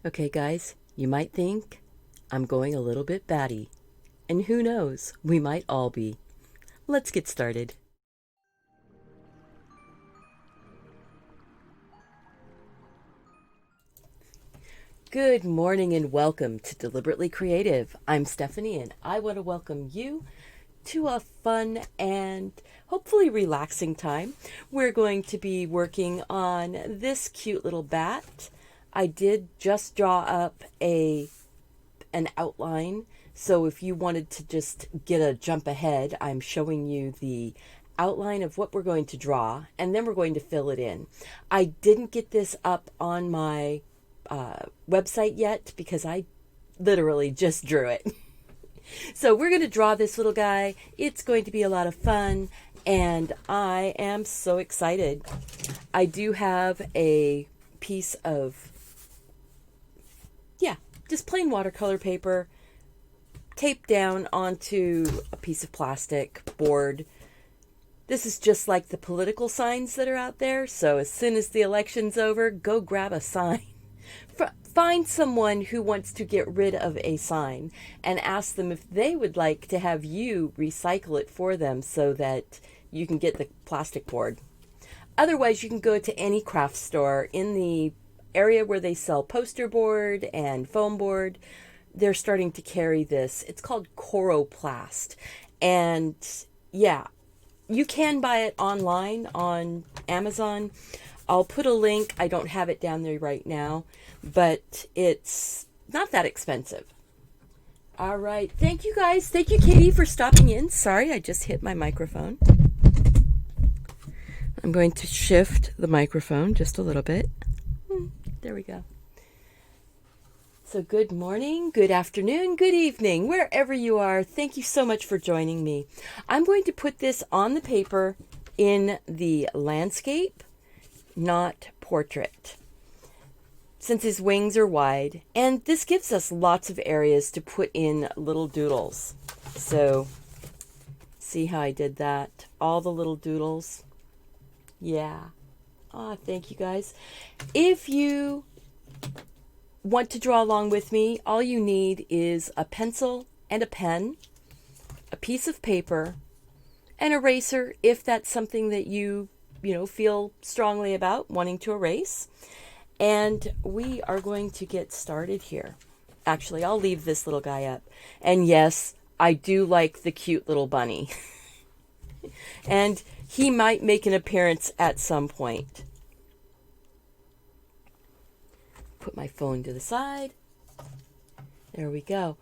Okay, guys, you might think I'm going a little bit batty. And who knows, we might all be. Let's get started. Good morning and welcome to Deliberately Creative. I'm Stephanie and I want to welcome you to a fun and hopefully relaxing time. We're going to be working on this cute little bat. I did just draw up an outline, so if you wanted to just get a jump ahead, I'm showing you the outline of what we're going to draw and then we're going to fill it in. I didn't get this up on my website yet because I literally just drew it. So we're going to draw this little guy. It's going to be a lot of fun and I am so excited. I do have a piece of, just plain watercolor paper taped down onto a piece of plastic board. This is just like the political signs that are out there. So as soon as the election's over, go grab a sign. Find someone who wants to get rid of a sign and ask them if they would like to have you recycle it for them so that you can get the plastic board. Otherwise, you can go to any craft store in the area where they sell poster board and foam board. They're starting to carry this. It's called Coroplast. And yeah, you can buy it online on Amazon. I'll put a link. I don't have it down there right now, but it's not that expensive. All right. Thank you guys. Thank you, Katie, for stopping in. Sorry, I just hit my microphone. I'm going to shift the microphone just a little bit. There we go. So good morning, good afternoon, good evening, wherever you are. Thank you so much for joining me. I'm going to put this on the paper in the landscape, not portrait, since his wings are wide. And this gives us lots of areas to put in little doodles. So see how I did that? All the little doodles. Yeah. Thank you guys. If you want to draw along with me, all you need is a pencil and a pen, a piece of paper, an eraser if that's something that you feel strongly about wanting to erase. And we are going to get started here. Actually, I'll leave this little guy up. And yes, I do like the cute little bunny. And he might make an appearance at some point. Put my phone to the side. There we go.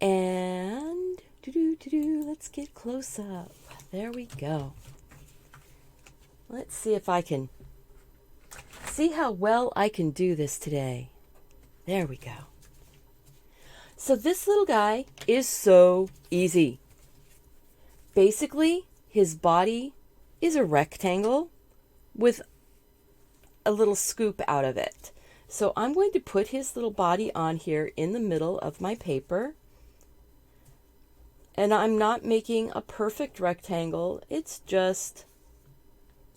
And let's get close up. There we go. Let's see if I can see how well I can do this today. There we go. So this little guy is so easy. Basically, his body is a rectangle with a little scoop out of it. So I'm going to put his little body on here in the middle of my paper. And I'm not making a perfect rectangle. It's just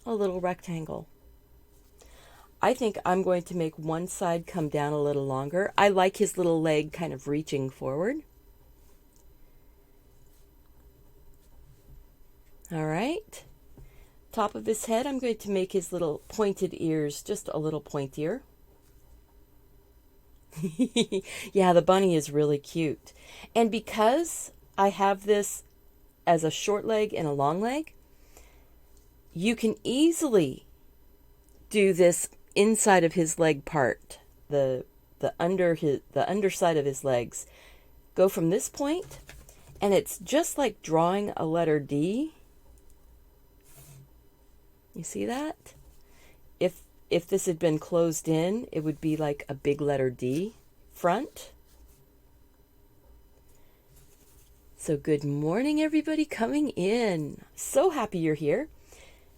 a little rectangle. I think I'm going to make one side come down a little longer. I like his little leg kind of reaching forward. All right. Top of his head, I'm going to make his little pointed ears just a little pointier. Yeah, the bunny is really cute. And because I have this as a short leg and a long leg, you can easily do this inside of his leg part, the underside of his legs. Go from this point, and it's just like drawing a letter D. You see that? If this had been closed in, it would be like a big letter D front. So good morning, everybody coming in. So happy you're here.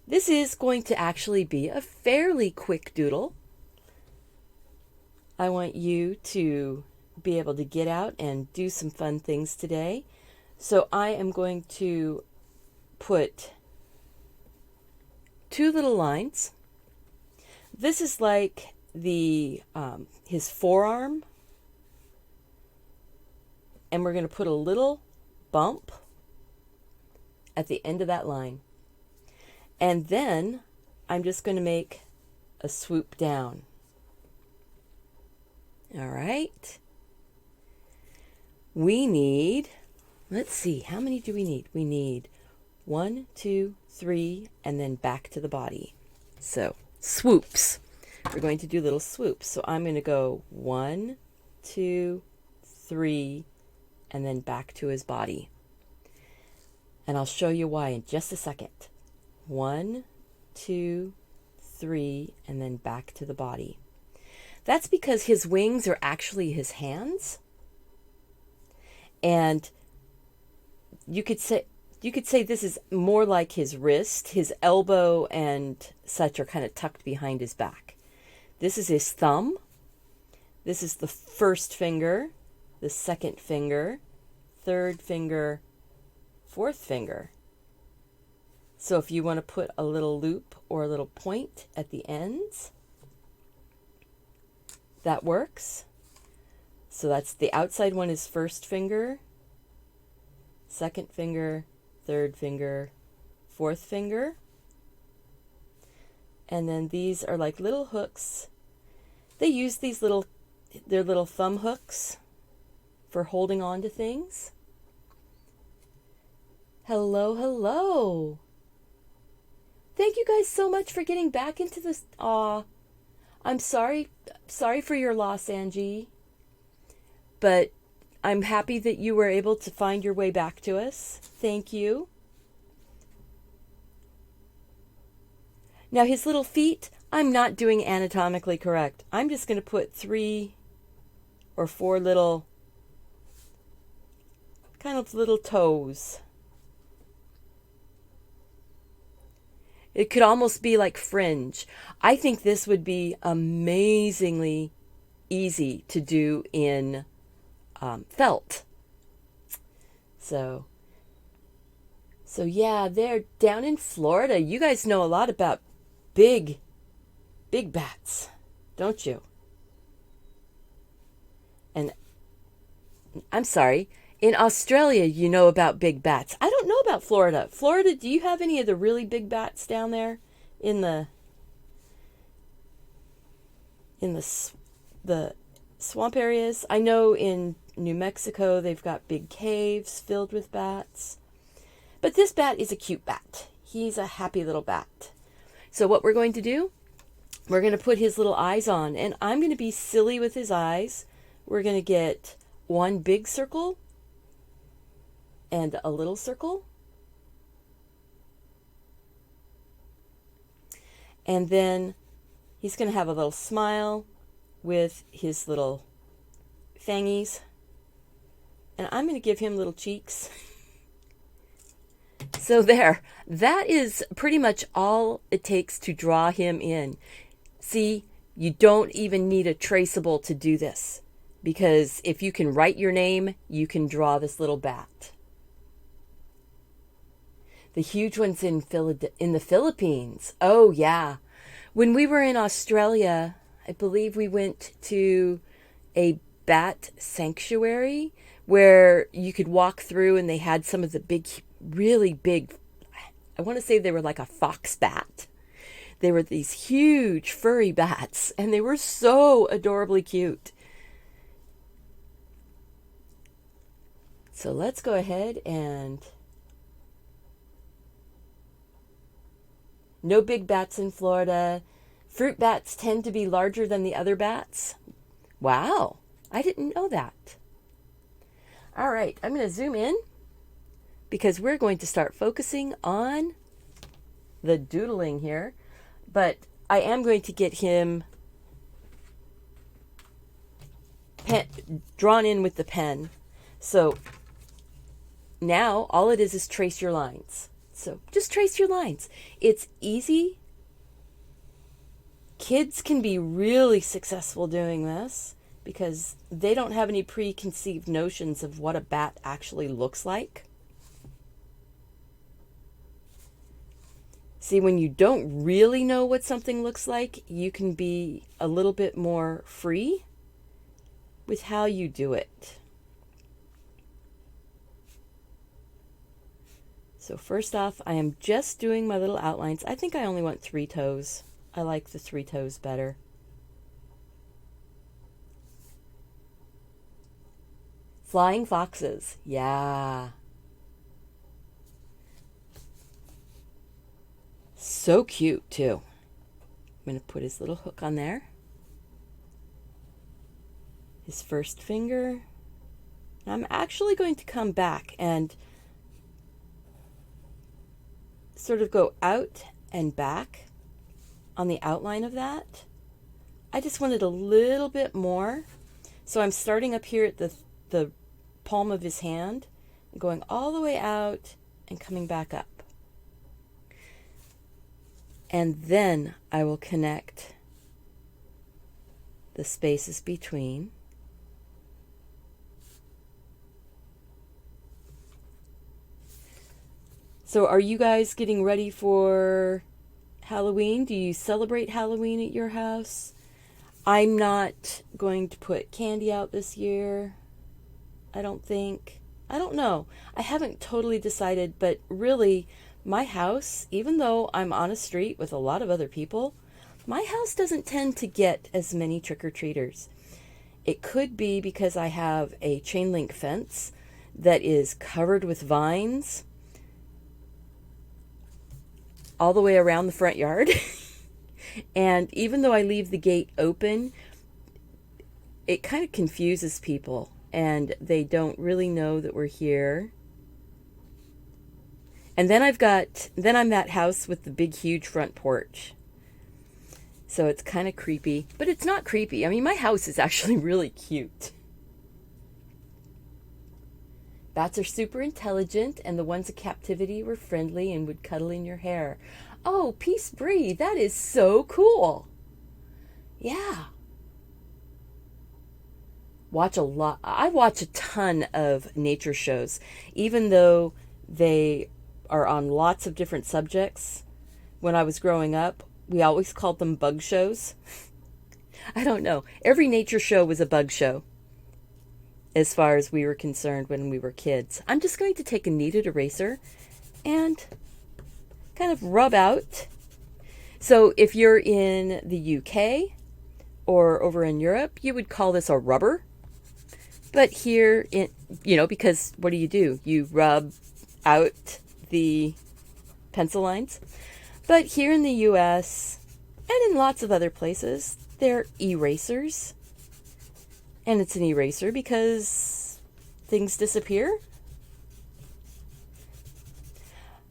This is going to actually be a fairly quick doodle. I want you to be able to get out and do some fun things today. So I am going to put two little lines. This is like the his forearm and we're going to put a little bump at the end of that line. And then I'm just going to make a swoop down. All right. We need, let's see, how many do we need? We need 1, 2, 3, and then back to the body. So swoops. We're going to do little swoops. So I'm going to go 1, 2, 3, and then back to his body. And I'll show you why in just a second. 1, 2, 3, and then back to the body. That's because his wings are actually his hands. And you could say this is more like his wrist. His elbow and such are kind of tucked behind his back. This is his thumb. This is the first finger, the second finger, third finger, fourth finger. So if you want to put a little loop or a little point at the ends, that works. So that's the outside one is first finger, second finger, third finger, fourth finger. And then these are like little hooks. They use their little thumb hooks for holding on to things. Hello, hello. Thank you guys so much for getting back into this. Aw, I'm sorry for your loss, Angie. But I'm happy that you were able to find your way back to us. Thank you. Now his little feet, I'm not doing anatomically correct. I'm just going to put 3 or 4 little, kind of little toes. It could almost be like fringe. I think this would be amazingly easy to do in felt. So yeah, they're down in Florida. You guys know a lot about big bats, don't you? And I'm sorry, in Australia you know about big bats. I don't know about Florida. Florida, do you have any of the really big bats down there in the swamp areas? I know in New Mexico they've got big caves filled with bats. But this bat is a cute bat. He's a happy little bat. So what we're going to do, we're going to put his little eyes on, and I'm going to be silly with his eyes. We're going to get one big circle and a little circle. And then he's going to have a little smile with his little fangies. And I'm going to give him little cheeks. So there, that is pretty much all it takes to draw him in. See, you don't even need a traceable to do this, because if you can write your name, you can draw this little bat. The huge one's in the Philippines. Oh, yeah. When we were in Australia, I believe we went to a bat sanctuary where you could walk through, and they had some of the big, really big, I want to say they were like a fox bat. They were these huge furry bats, and they were so adorably cute. So let's go ahead and... No big bats in Florida. Fruit bats tend to be larger than the other bats. Wow, I didn't know that. All right, I'm going to zoom in because we're going to start focusing on the doodling here. But I am going to get him drawn in with the pen. So now all it is trace your lines. So just trace your lines. It's easy. Kids can be really successful doing this because they don't have any preconceived notions of what a bat actually looks like. See, when you don't really know what something looks like, you can be a little bit more free with how you do it. So first off, I am just doing my little outlines. I think I only want 3 toes. I like the 3 toes better. Flying foxes. Yeah. So cute, too. I'm going to put his little hook on there. His first finger. I'm actually going to come back and sort of go out and back on the outline of that. I just wanted a little bit more. So I'm starting up here at the palm of his hand, going all the way out and coming back up. And then I will connect the spaces between. So are you guys getting ready for Halloween? Do you celebrate Halloween at your house? I'm not going to put candy out this year. I don't think. I don't know. I haven't totally decided, but really, my house, even though I'm on a street with a lot of other people, my house doesn't tend to get as many trick-or-treaters. It could be because I have a chain link fence that is covered with vines all the way around the front yard. And even though I leave the gate open, it kind of confuses people and they don't really know that we're here. And then I'm that house with the big, huge front porch. So it's kind of creepy, but it's not creepy. I mean, my house is actually really cute. Bats are super intelligent, and the ones in captivity were friendly and would cuddle in your hair. Oh, Peace Bree, that is so cool. Yeah. I watch a ton of nature shows, even though they are on lots of different subjects. When I was growing up, we always called them bug shows. I don't know. Every nature show was a bug show, as far as we were concerned when we were kids. I'm just going to take a kneaded eraser and kind of rub out. So if you're in the UK or over in Europe, you would call this a rubber. But here, because what do? You rub out the pencil lines. But here in the US and in lots of other places, they're erasers. And it's an eraser because things disappear.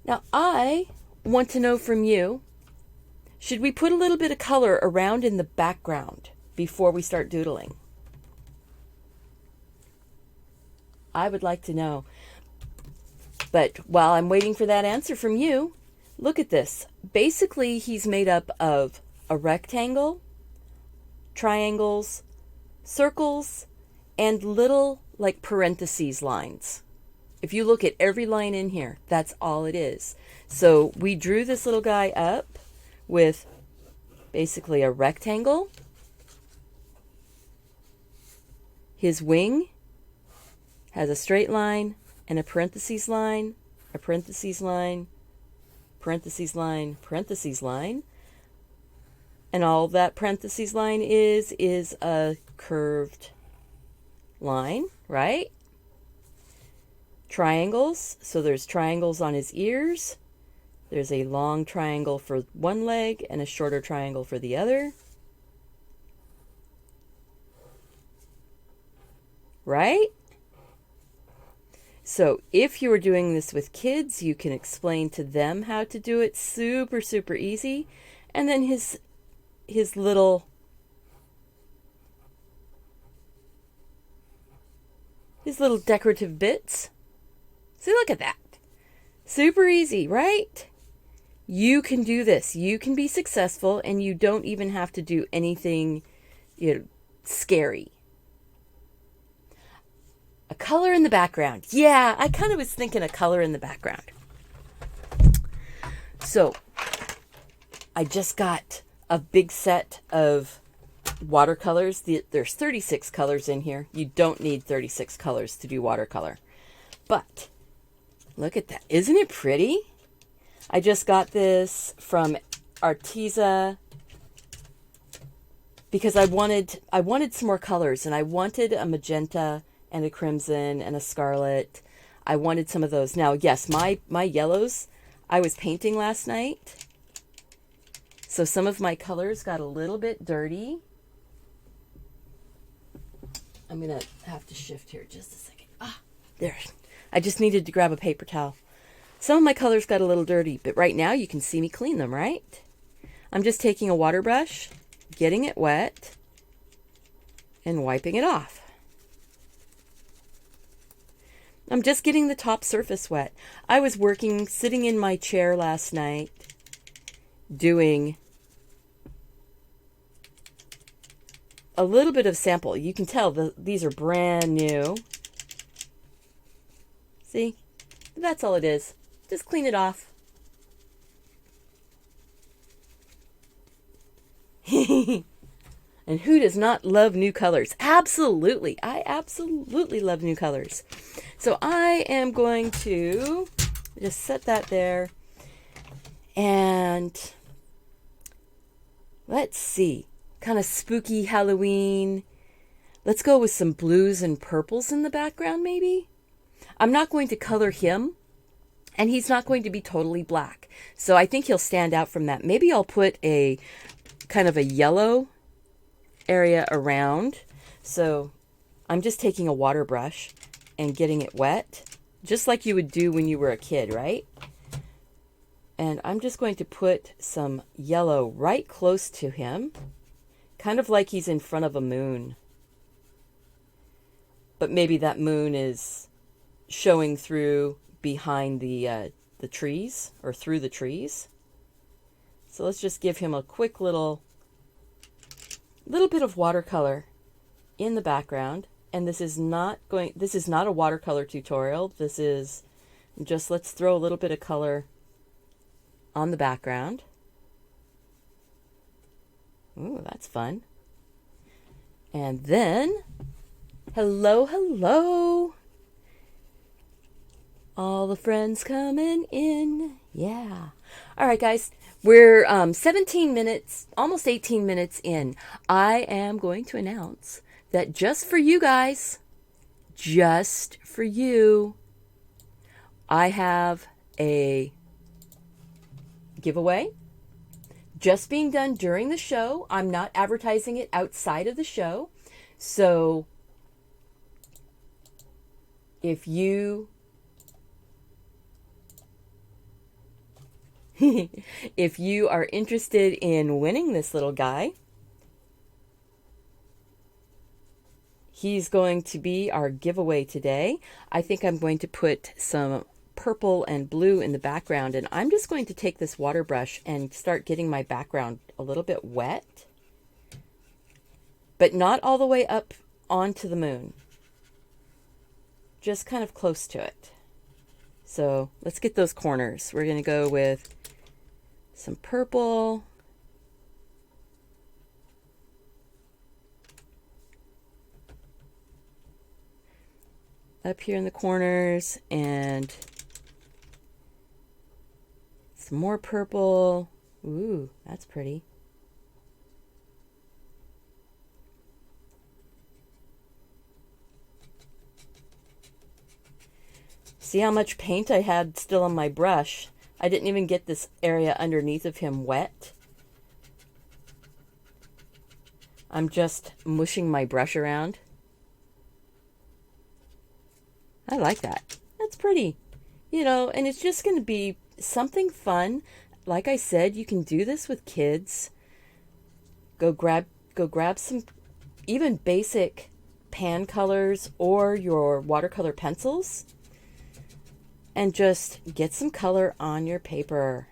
Now, I want to know from you, should we put a little bit of color around in the background before we start doodling? I would like to know. But while I'm waiting for that answer from you, look at this. Basically, he's made up of a rectangle, triangles, circles, and little like parentheses lines. If you look at every line in here, that's all it is. So we drew this little guy up with basically a rectangle. His wing has a straight line and a parentheses line, a parentheses line, parentheses line, parentheses line. And all that parentheses line is a curved line, right? Triangles. So there's triangles on his ears. There's a long triangle for one leg and a shorter triangle for the other. Right? So if you were doing this with kids, you can explain to them how to do it super, super easy. And then his little decorative bits. See, look at that. Super easy, right? You can do this. You can be successful, and you don't even have to do anything, scary. A color in the background. Yeah, I kind of was thinking a color in the background. So, I just got a big set of watercolors. There's 36 colors in here. You don't need 36 colors to do watercolor. But Look at that. Isn't it pretty? I just got this from Arteza because I wanted some more colors, and I wanted a magenta and a crimson and a scarlet. I wanted some of those. Now, yes, my yellows I was painting last night, so some of my colors got a little bit dirty. I'm going to have to shift here just a second. There. I just needed to grab a paper towel. Some of my colors got a little dirty, but right now you can see me clean them, right? I'm just taking a water brush, getting it wet, and wiping it off. I'm just getting the top surface wet. I was sitting in my chair last night, doing a little bit of sample. You can tell these are brand new. See? That's all it is. Just clean it off. And who does not love new colors? Absolutely. I absolutely love new colors. So I am going to just set that there. And let's see. Kind of spooky Halloween. Let's go with some blues and purples in the background, maybe. I'm not going to color him, and he's not going to be totally black. So I think he'll stand out from that. Maybe I'll put a kind of a yellow area around. So I'm just taking a water brush and getting it wet, just like you would do when you were a kid, right? And I'm just going to put some yellow right close to him, kind of like he's in front of a moon. But maybe that moon is showing through behind the trees, or through the trees. So let's just give him a quick little bit of watercolor in the background. And this is not a watercolor tutorial. This is just, let's throw a little bit of color on the background. Ooh, that's fun. And then, hello. All the friends coming in. Yeah. All right, guys. We're 17 minutes, almost 18 minutes in. I am going to announce that just for you guys, just for you, I have a giveaway just being done during the show. I'm not advertising it outside of the show. So if you if you are interested in winning this little guy, he's going to be our giveaway today. I think I'm going to put some purple and blue in the background, and I'm just going to take this water brush and start getting my background a little bit wet, but not all the way up onto the moon, just kind of close to it. So let's get those corners. We're going to go with some purple, up here in the corners, and some more purple. Ooh, that's pretty. See how much paint I had still on my brush? I didn't even get this area underneath of him wet. I'm just mushing my brush around. I like that. That's pretty. You know, and it's just going to be something fun. Like I said, you can do this with kids. Go grab some even basic pan colors or your watercolor pencils, and just get some color on your paper.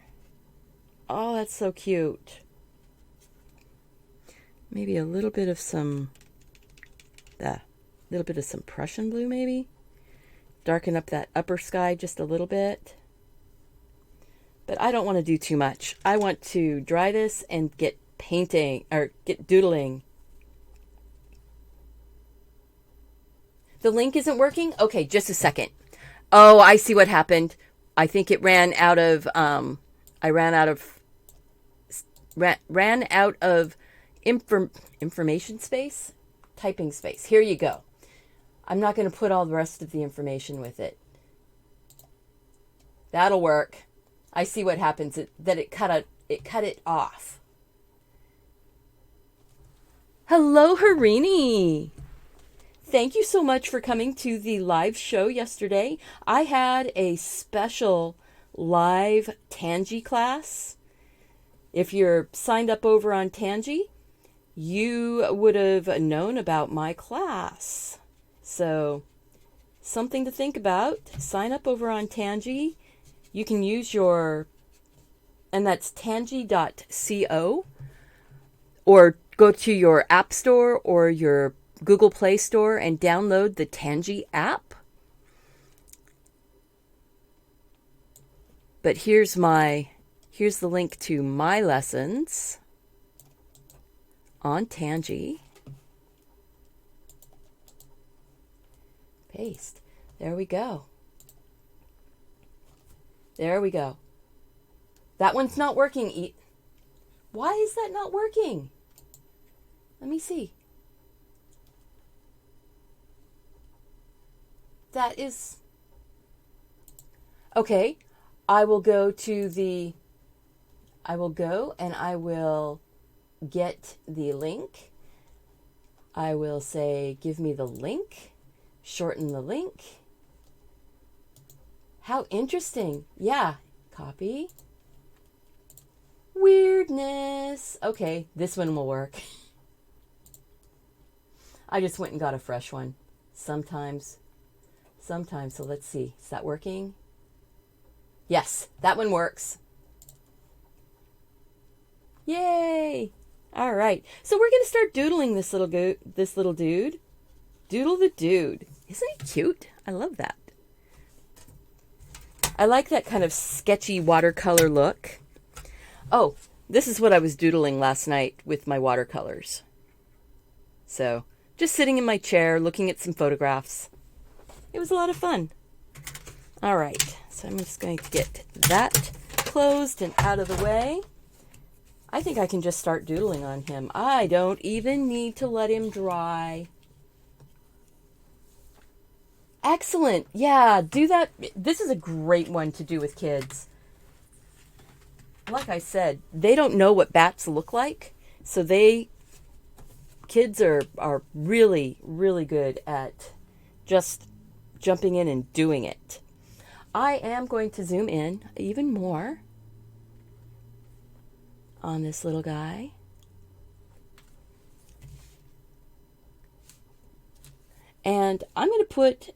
Oh, that's so cute. Maybe a little bit of some Prussian blue, maybe. Darken up that upper sky just a little bit. But I don't want to do too much. I want to dry this and get painting, or get doodling. The link isn't working? Okay, just a second. Oh, I see what happened. I think it ran out of, I ran out of information space, typing space. Here you go. I'm not going to put all the rest of the information with it. That'll work. I see what happens. It cut it off. Hello, Harini. Thank you so much for coming to the live show yesterday. I had a special live Tangi class. If you're signed up over on Tangi, you would have known about my class. So, something to think about. Sign up over on Tangi. You can use and that's tangi.co, or go to your App Store or your Google Play Store and download the Tangi app. But here's the link to my lessons on Tangi. Paste. There we go. There we go. That one's not working. Why is that not working? Let me see. That is... Okay. I will go and I will get the link. I will say, give me the link. Shorten the link. How interesting. Yeah. Copy. Weirdness. Okay, this one will work. I just went and got a fresh one. Sometimes. So let's see. Is that working? Yes, that one works. Yay! All right. So we're going to start doodling this little dude. Doodle the dude. Isn't he cute? I love that. I like that kind of sketchy watercolor look. Oh, this is what I was doodling last night with my watercolors. So, just sitting in my chair, looking at some photographs. It was a lot of fun. All right, so I'm just going to get that closed and out of the way. I think I can just start doodling on him. I don't even need to let him dry. Excellent. Yeah, do that. This is a great one to do with kids. Like I said, they don't know what bats look like, so kids are really, really good at just jumping in and doing it. I am going to zoom in even more on this little guy. And I'm going to put...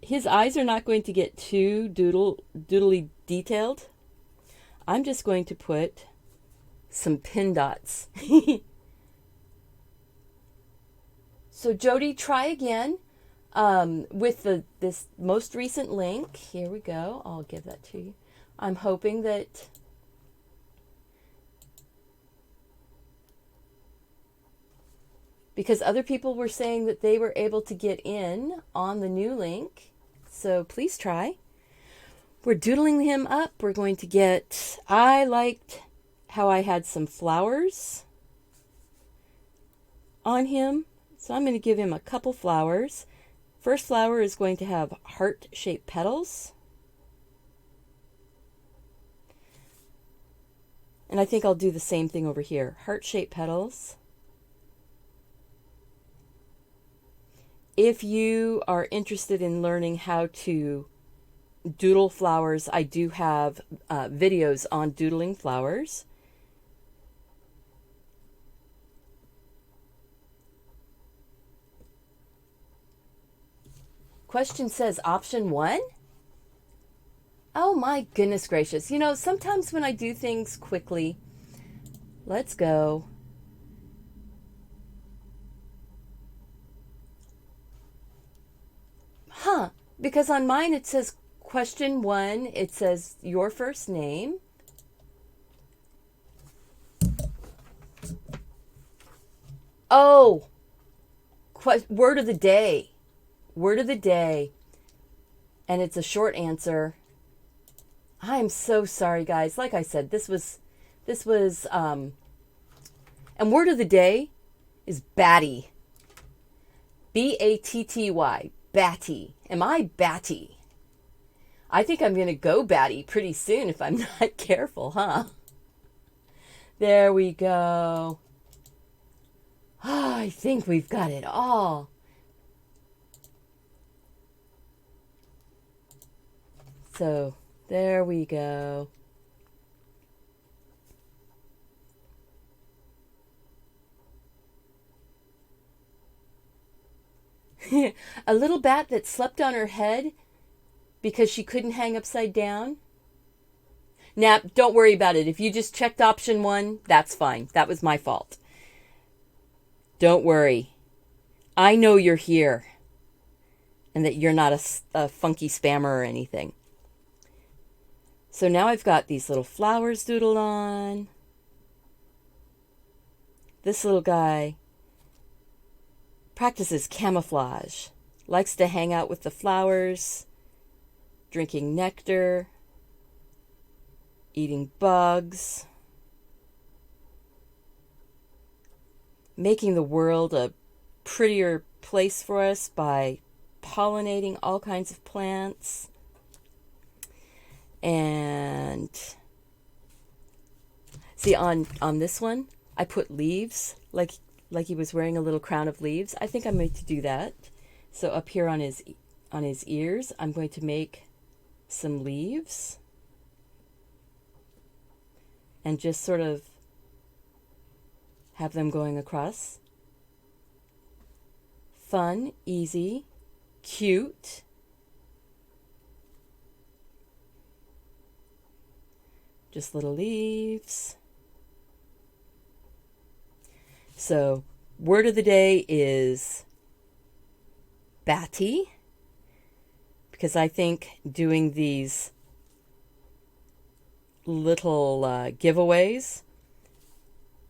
His eyes are not going to get too doodly detailed. I'm just going to put some pin dots. So Jody, try again with this most recent link. Here we go. I'll give that to you. I'm hoping that... Because other people were saying that they were able to get in on the new link. So please try. We're doodling him up. We're going to get... I liked how I had some flowers on him. So I'm going to give him a couple flowers. First flower is going to have heart-shaped petals. And I think I'll do the same thing over here. Heart-shaped petals. If you are interested in learning how to doodle flowers, I do have videos on doodling flowers. Question says option 1? Oh my goodness gracious. You know, sometimes when I do things quickly, let's go. Huh, because on mine it says question 1, it says your first name. Oh, word of the day. Word of the day. And it's a short answer. I'm so sorry, guys. Like I said, this was, and word of the day is batty. B-A-T-T-Y, batty. Am I batty? I think I'm going to go batty pretty soon if I'm not careful, huh? There we go. Oh, I think we've got it all. So, there we go. A little bat that slept on her head because she couldn't hang upside down. Now, don't worry about it. If you just checked option 1, that's fine. That was my fault. Don't worry. I know you're here and that you're not a funky spammer or anything. So now I've got these little flowers doodled on. This little guy practices camouflage, likes to hang out with the flowers, drinking nectar, eating bugs, making the world a prettier place for us by pollinating all kinds of plants. And see, on this one, I put leaves, like he was wearing a little crown of leaves. I think I'm going to do that. So up here on his ears, I'm going to make some leaves and just sort of have them going across. Fun, easy, cute. Just little leaves. So, word of the day is batty, because I think doing these little giveaways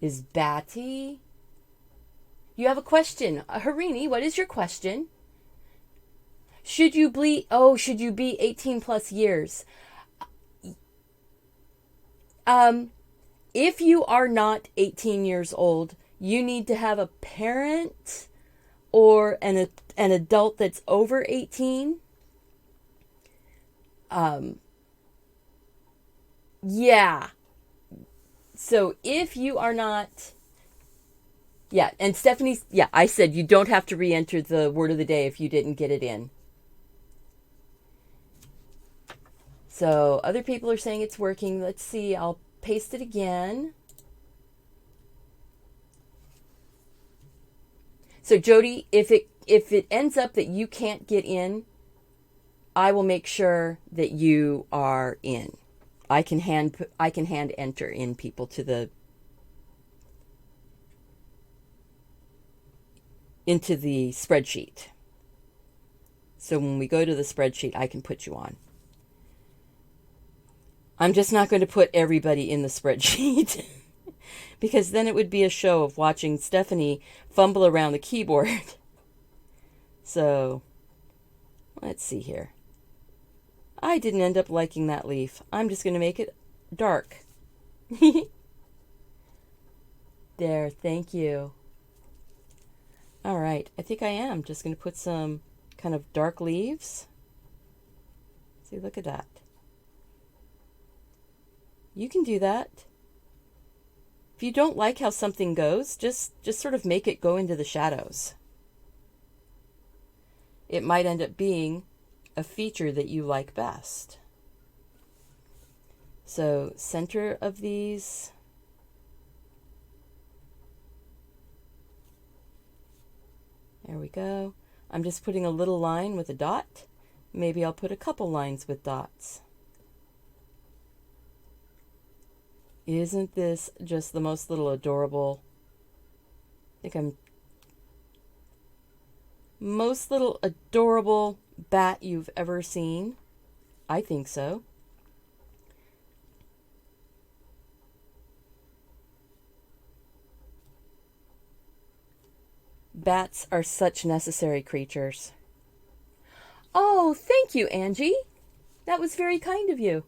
is batty. You have a question. Harini, what is your question? Should you be 18 plus years? If you are not 18 years old, you need to have a parent or an adult that's over 18. Yeah. So if you are not, yeah, and Stephanie's, yeah, I said you don't have to re-enter the word of the day if you didn't get it in. So other people are saying it's working. Let's see, I'll paste it again. So Jody, if it ends up that you can't get in, I will make sure that you are in. I can hand enter in people into the spreadsheet. So when we go to the spreadsheet, I can put you on. I'm just not going to put everybody in the spreadsheet because then it would be a show of watching Stephanie fumble around the keyboard. So let's see here. I didn't end up liking that leaf. I'm just going to make it dark. There, thank you. All right, I think I am just going to put some kind of dark leaves. See, look at that. You can do that. If you don't like how something goes, just sort of make it go into the shadows. It might end up being a feature that you like best. So, center of these. There we go. I'm just putting a little line with a dot. Maybe I'll put a couple lines with dots. Isn't this just the most little adorable? I think I'm most little adorable bat you've ever seen. I think so. Bats are such necessary creatures. Oh, thank you, Angie. That was very kind of you.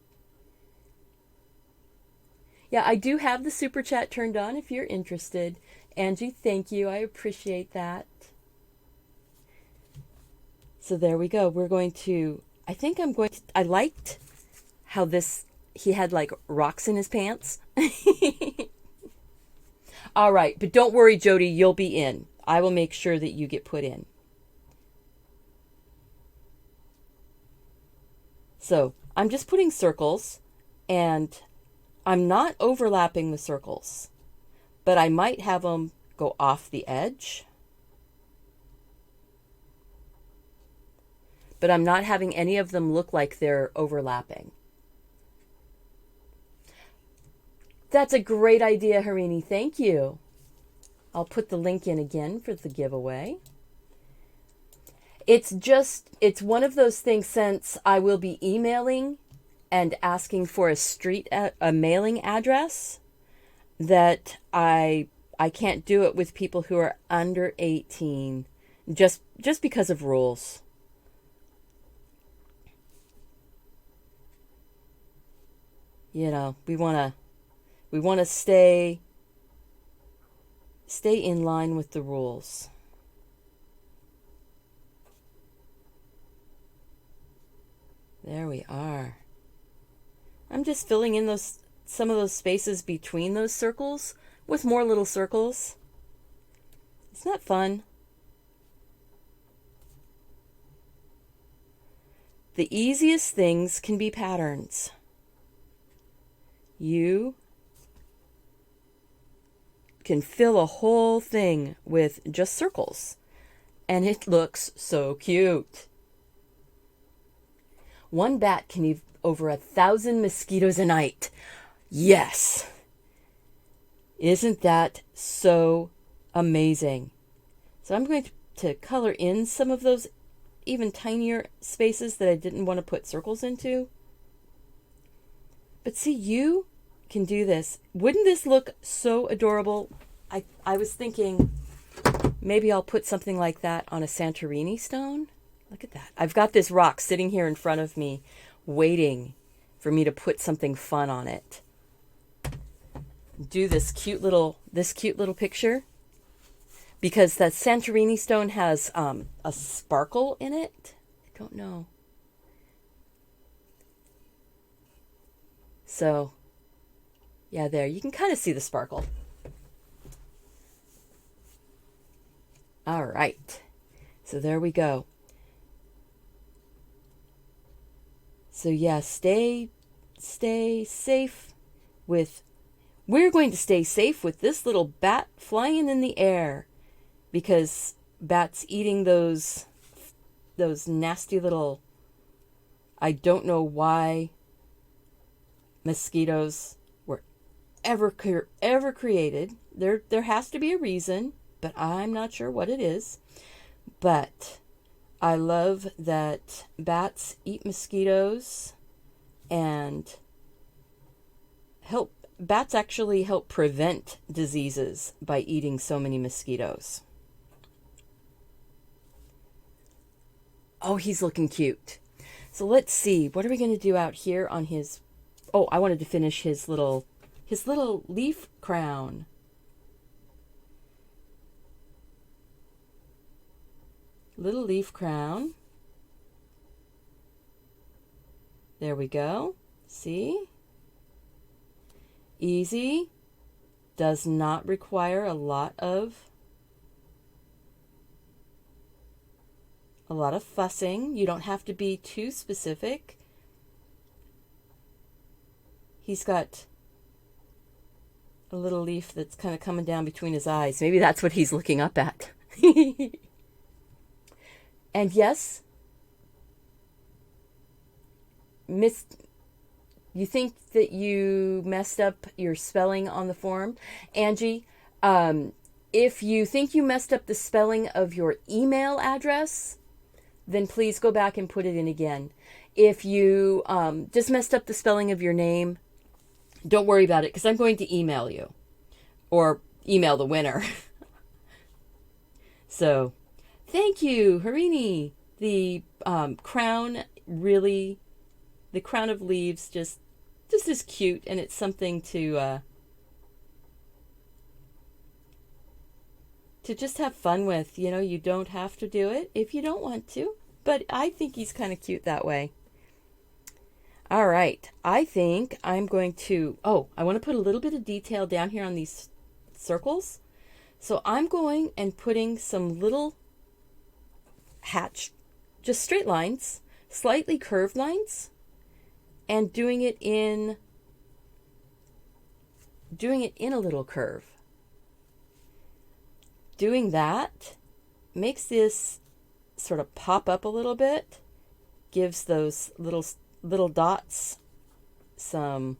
Yeah, I do have the super chat turned on if you're interested. Angie, thank you. I appreciate that. So there we go. We're going to, I think I'm going to, I liked how this, he had like rocks in his pants. All right, but don't worry, Jody, you'll be in. I will make sure that you get put in. So I'm just putting circles, and I'm not overlapping the circles, but I might have them go off the edge. But I'm not having any of them look like they're overlapping. That's a great idea, Harini. Thank you. I'll put the link in again for the giveaway. It's one of those things, since I will be emailing and asking for a mailing address, that I can't do it with people who are under 18 just because of rules. You know, we want to stay in line with the rules. There we are. I'm just filling in some of those spaces between those circles with more little circles. Isn't that fun? The easiest things can be patterns. You can fill a whole thing with just circles, and it looks so cute. One bat can eat over 1,000 mosquitoes a night. Yes! Isn't that so amazing? So I'm going to color in some of those even tinier spaces that I didn't want to put circles into. But see, you can do this. Wouldn't this look so adorable? I was thinking maybe I'll put something like that on a Santorini stone. Look at that. I've got this rock sitting here in front of me waiting for me to put something fun on it. Do this cute little picture, because that Santorini stone has a sparkle in it. I don't know. So, yeah, there. You can kind of see the sparkle. All right. So there we go. So yeah, stay safe with... We're going to stay safe with this little bat flying in the air, because bats eating those nasty little... I don't know why mosquitoes were ever created. There has to be a reason, but I'm not sure what it is. But I love that bats eat mosquitoes, and bats actually help prevent diseases by eating so many mosquitoes. Oh, he's looking cute. So let's see, what are we going to do out here on his... Oh, I wanted to finish his little leaf crown. Little leaf crown. There we go. See? Easy. Does not require a lot of fussing. You don't have to be too specific. He's got a little leaf that's kind of coming down between his eyes. Maybe that's what he's looking up at. And yes, you think that you messed up your spelling on the form? Angie, if you think you messed up the spelling of your email address, then please go back and put it in again. If you just messed up the spelling of your name, don't worry about it, because I'm going to email you, or email the winner. So, thank you, Harini. The crown really, the crown of leaves just is cute, and it's something to just have fun with. You know, you don't have to do it if you don't want to, but I think he's kind of cute that way. All right, I think I'm going to, I want to put a little bit of detail down here on these circles. So I'm going and putting some little just straight lines, slightly curved lines, and doing it in a little curve. Doing that makes this sort of pop up a little bit, gives those little dots some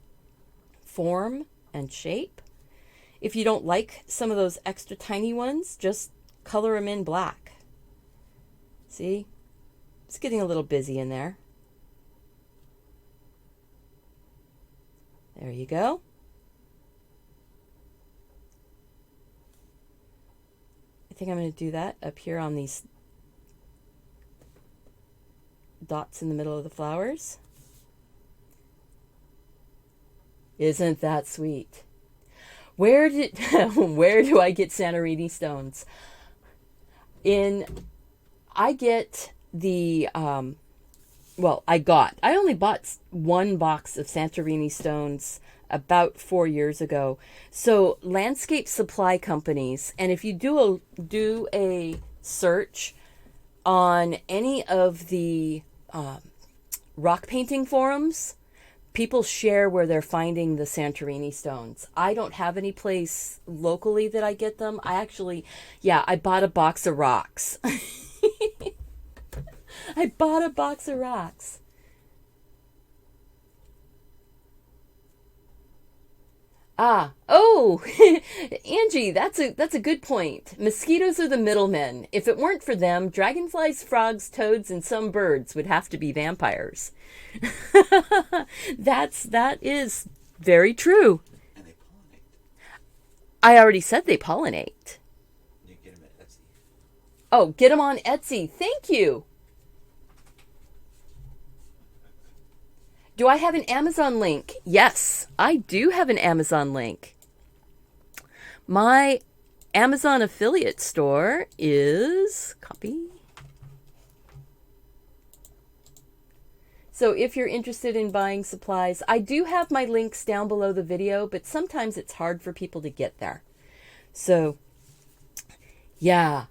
form and shape. If you don't like some of those extra tiny ones, just color them in black. See? It's getting a little busy in there. There you go. I think I'm going to do that up here on these dots in the middle of the flowers. Isn't that sweet? Where do I get Santorini stones? I get the I only bought one box of Santorini stones about 4 years ago. So landscape supply companies, and if you do a search on any of the rock painting forums, people share where they're finding the Santorini stones. I don't have any place locally that I get them. I bought a box of rocks. I bought a box of rocks. Angie, that's a good point. Mosquitoes are the middlemen. If it weren't for them, dragonflies, frogs, toads, and some birds would have to be vampires. That is very true. And they pollinate. I already said they pollinate. You get them at Etsy. Oh, get them on Etsy. Thank you. Do I have an Amazon link? Yes, I do have an Amazon link. My Amazon affiliate store is copy. So if you're interested in buying supplies, I do have my links down below the video, but sometimes it's hard for people to get there. So, yeah.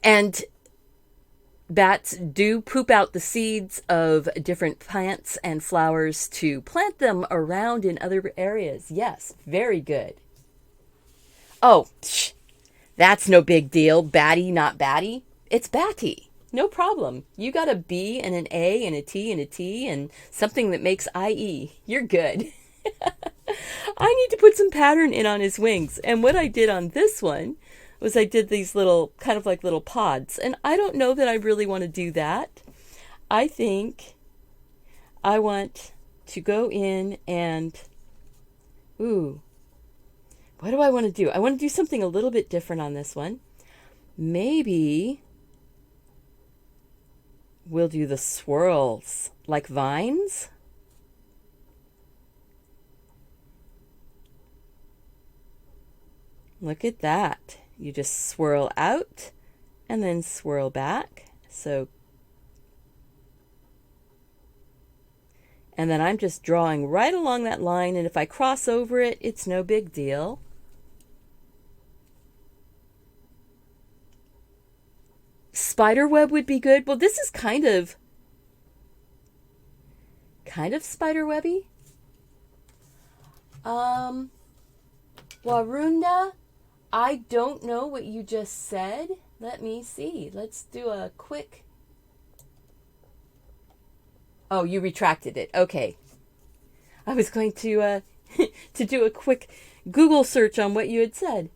And bats do poop out the seeds of different plants and flowers to plant them around in other areas. Yes, very good. Oh, that's no big deal. Batty, not batty. It's batty. No problem. You got a B and an A and a T and a T and something that makes IE. You're good. I need to put some pattern in on his wings. And what I did on this one was I did these little, kind of like little pods. And I don't know that I really want to do that. I think I want to go in and, what do I want to do? I want to do something a little bit different on this one. Maybe we'll do the swirls, like vines. Look at that. You just swirl out and then swirl back. And then I'm just drawing right along that line, and if I cross over it, it's no big deal. Spiderweb would be good. Well, this is kind of spiderwebby. Warunda, I don't know what you just said. Let me see. Let's do a quick... Oh, you retracted it. Okay. I was going to to do a quick Google search on what you had said.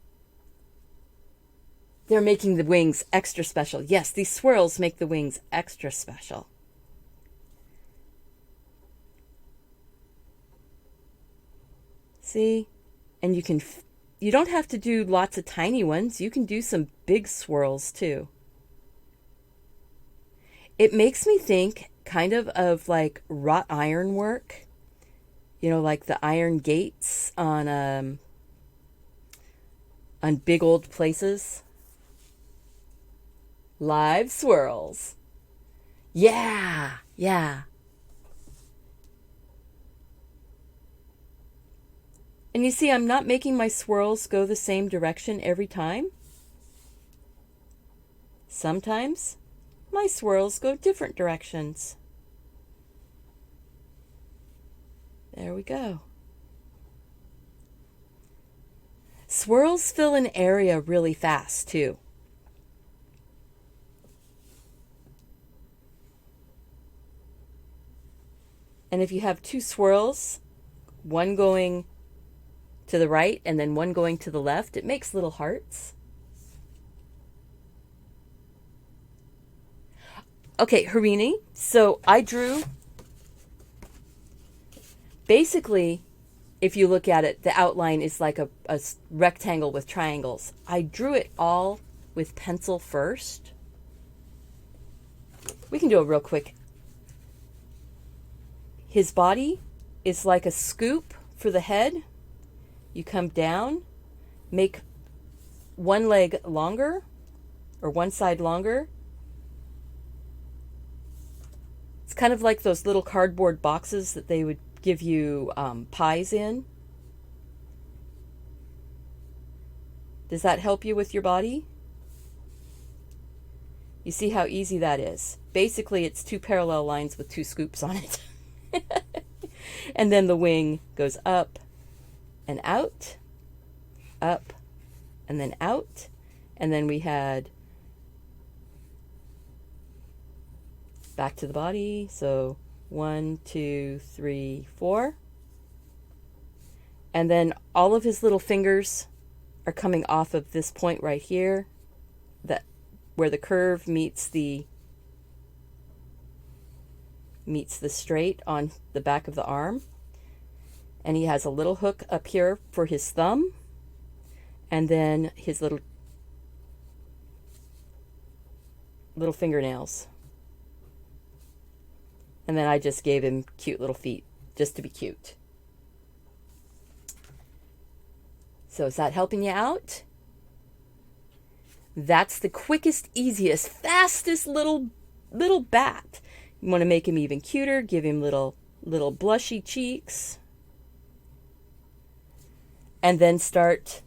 They're making the wings extra special. Yes, these swirls make the wings extra special. See? And you don't have to do lots of tiny ones. You can do some big swirls too. It makes me think kind of like wrought iron work, like the iron gates on big old places. Live swirls. Yeah, yeah. And you see, I'm not making my swirls go the same direction every time. Sometimes my swirls go different directions. There we go. Swirls fill an area really fast, too. And if you have two swirls, one going to the right and then one going to the left, it makes little hearts. Okay, Harini, so I drew, basically, if you look at it, the outline is like a rectangle with triangles. I drew it all with pencil first. We can do a real quick. His body is like a scoop for the head. You come down, make one leg longer, or one side longer. It's kind of like those little cardboard boxes that they would give you pies in. Does that help you with your body? You see how easy that is. Basically, it's two parallel lines with two scoops on it. And then the wing goes up and out, up, and then out. And then we had back to the body. So 1, 2, 3, 4. And then all of his little fingers are coming off of this point right here, that where the curve meets the straight on the back of the arm. And he has a little hook up here for his thumb, and then his little fingernails. And then I just gave him cute little feet, just to be cute. So is that helping you out? That's the quickest, easiest, fastest little bat. You want to make him even cuter, give him little blushy cheeks. And then start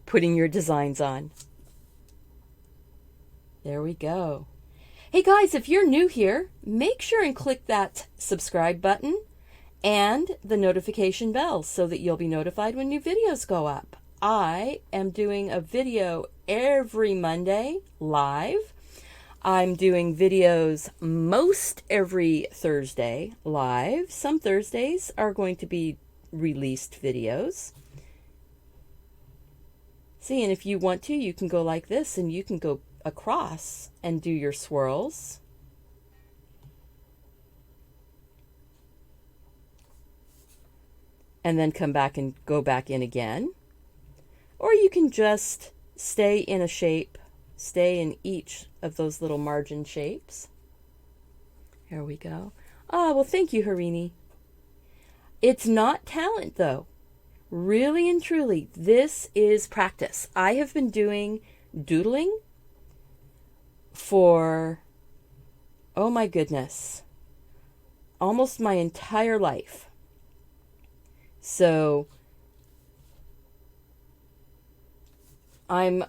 putting your designs on. There we go. Hey guys, if you're new here, make sure and click that subscribe button and the notification bell so that you'll be notified when new videos go up. I am doing a video every Monday live. I'm doing videos most every Thursday live. Some Thursdays are going to be released videos. See, and if you want to, you can go like this and you can go across and do your swirls. And then come back and go back in again. Or you can just stay in a shape, stay in each of those little margin shapes. There we go. Ah, well, thank you, Harini. It's not talent, though. Really and truly, this is practice. I have been doing doodling for, oh my goodness, almost my entire life. So I'm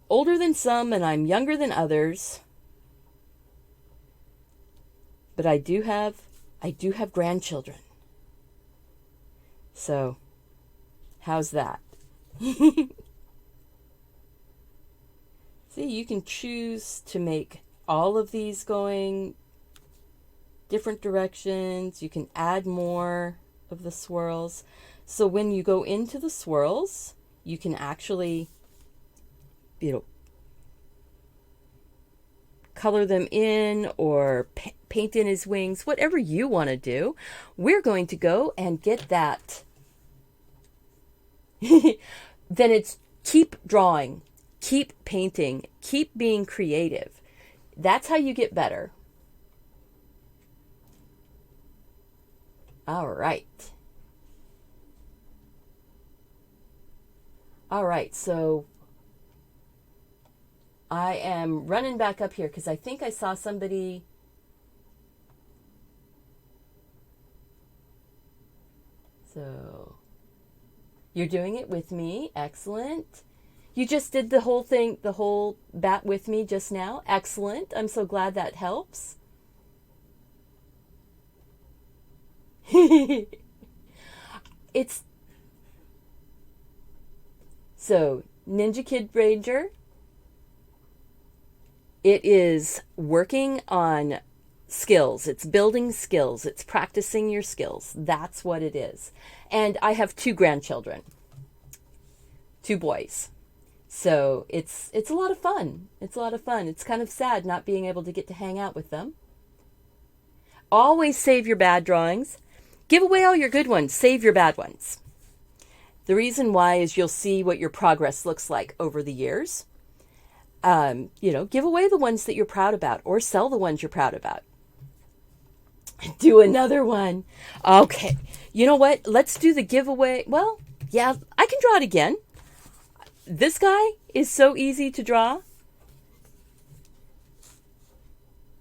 older than some and I'm younger than others. But I do have grandchildren. So, how's that? See, you can choose to make all of these going different directions. You can add more of the swirls. So when you go into the swirls, you can actually, color them in or paint in his wings, whatever you want to do. We're going to go and get that. Then it's keep drawing, keep painting, keep being creative. That's how you get better. All right. All right, so I am running back up here because I think I saw somebody. So you're doing it with me. Excellent. You just did the whole thing, the whole bat with me just now. Excellent. I'm so glad that helps. It's so Ninja Kid Ranger. It is working on skills. It's building skills. It's practicing your skills. That's what it is. And I have 2 grandchildren, 2 boys. So it's a lot of fun. It's a lot of fun. It's kind of sad not being able to get to hang out with them. Always save your bad drawings. Give away all your good ones. Save your bad ones. The reason why is you'll see what your progress looks like over the years. Give away the ones that you're proud about or sell the ones you're proud about. Do another one. Okay. You know what? Let's do the giveaway. Well, yeah, I can draw it again. This guy is so easy to draw.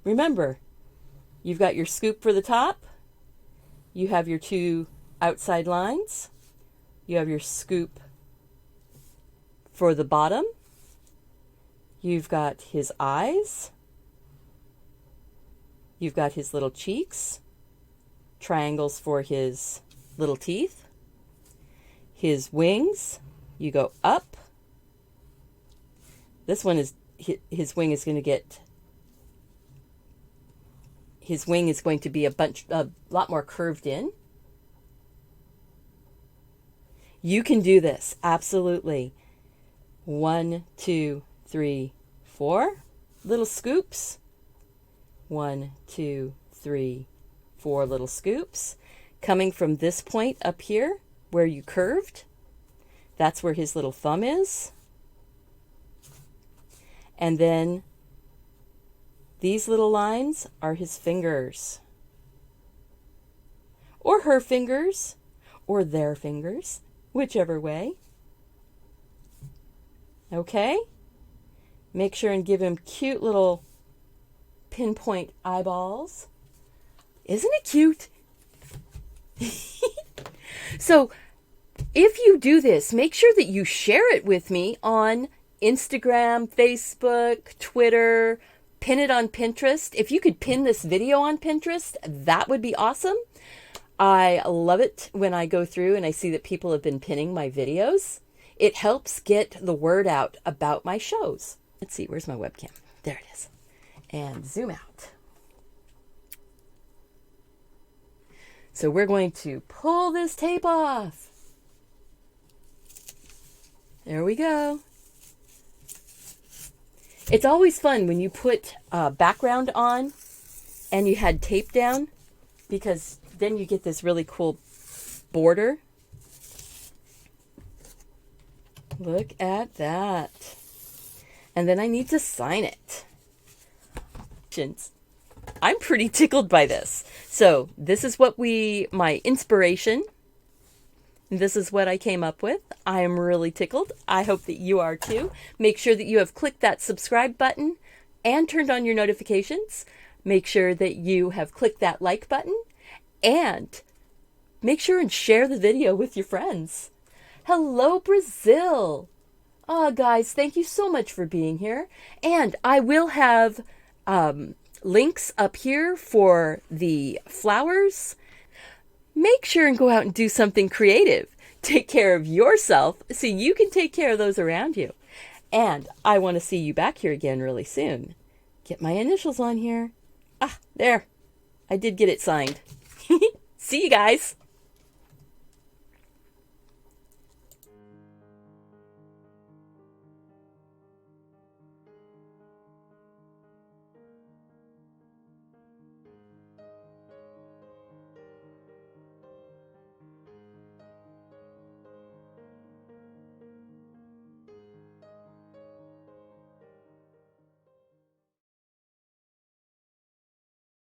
Remember, you've got your scoop for the top. You have your 2 outside lines. You have your scoop for the bottom. You've got his eyes. You've got his little cheeks. Triangles for his little teeth. His wings. You go up. This one is, his wing is going to get, his wing is going to be a lot more curved in. You can do this, absolutely. 1, 2, 3, 4 little scoops. 1, 2, 3, 4 little scoops. Coming from this point up here where you curved, that's where his little thumb is. And then these little lines are his fingers. Or her fingers, or their fingers, whichever way. Okay? Make sure and give him cute little pinpoint eyeballs. Isn't it cute? So, if you do this, make sure that you share it with me on Instagram, Facebook, Twitter, pin it on Pinterest. If you could pin this video on Pinterest, that would be awesome. I love it when I go through and I see that people have been pinning my videos. It helps get the word out about my shows. Let's see, where's my webcam? There it is. And zoom out. So we're going to pull this tape off. There we go. It's always fun when you put background on and you had tape down, because then you get this really cool border. Look at that. And then I need to sign it. I'm pretty tickled by this. So this is what my inspiration. This is what I came up with. I am really tickled. I hope that you are too. Make sure that you have clicked that subscribe button and turned on your notifications. Make sure that you have clicked that like button and make sure and share the video with your friends. Hello, Brazil. Guys, thank you so much for being here. And I will have links up here for the flowers. Make sure and go out and do something creative. Take care of yourself so you can take care of those around you. And I want to see you back here again really soon. Get my initials on here. There. I did get it signed. See you guys.